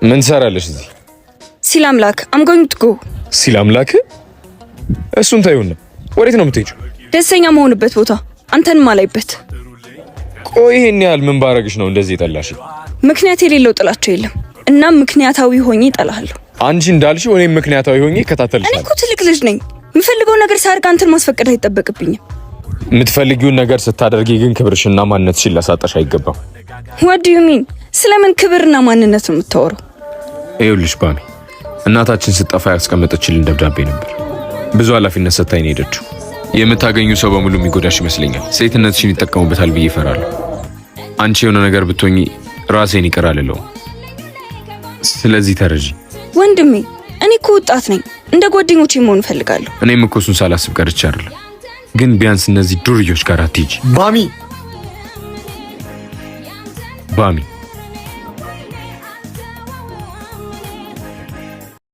ምን ትሰራለሽ እዚህ? ሲላምላክ I'm going to go። ሲላምላክ? እሱን ታዩና ወዴት ነው የምትሄጂው? ደስተኛ መሆንበት ቦታ፣ አንተን ማላይበት። ቆይ ይሄን ያህል ምን ባረግሽ ነው እንደዚህ የጠላሽ? ምክንያት የሌለው ጥላቸው የለም እና ምክንያታዊ ሆኜ እጠላሃለሁ። አንቺ እንዳልሽው እኔም ምክንያታዊ ሆኜ እከታተልሻለሁ። እኔ እኮ ትልቅ ልጅ ነኝ። የምፈልገው ነገር ሳርግ አንተን ማስፈቀድ አይጠበቅብኝም። የምትፈልጊውን ነገር ስታደርጊ ግን ክብርሽና ማንነትሽን ላሳጣሽ አይገባም። What do you mean? ስለምን ክብርና ማንነት ነው የምታወራው? ይኸውልሽ ባሚ፣ እናታችን ስትጠፋ ያስቀመጠችልን ደብዳቤ ነበር። ብዙ ኃላፊነት ሰጥታኝ ነው የሄደችው። የምታገኙ ሰው በሙሉ የሚጎዳሽ ይመስለኛል። ሴትነትሽን ይጠቀሙበታል ብዬ እፈራለሁ። አንቺ የሆነ ነገር ብትሆኚ ራሴን ይቅር አልለውም። ስለዚህ ተረጂ ወንድሜ። እኔ እኮ ወጣት ነኝ፣ እንደ ጓደኞቼ መሆን እፈልጋለሁ። እኔም እኮ እሱን ሳላስብ ቀርቼ አይደለም፣ ግን ቢያንስ እነዚህ ዱርዮች ጋር አትሂጂ ባሚ።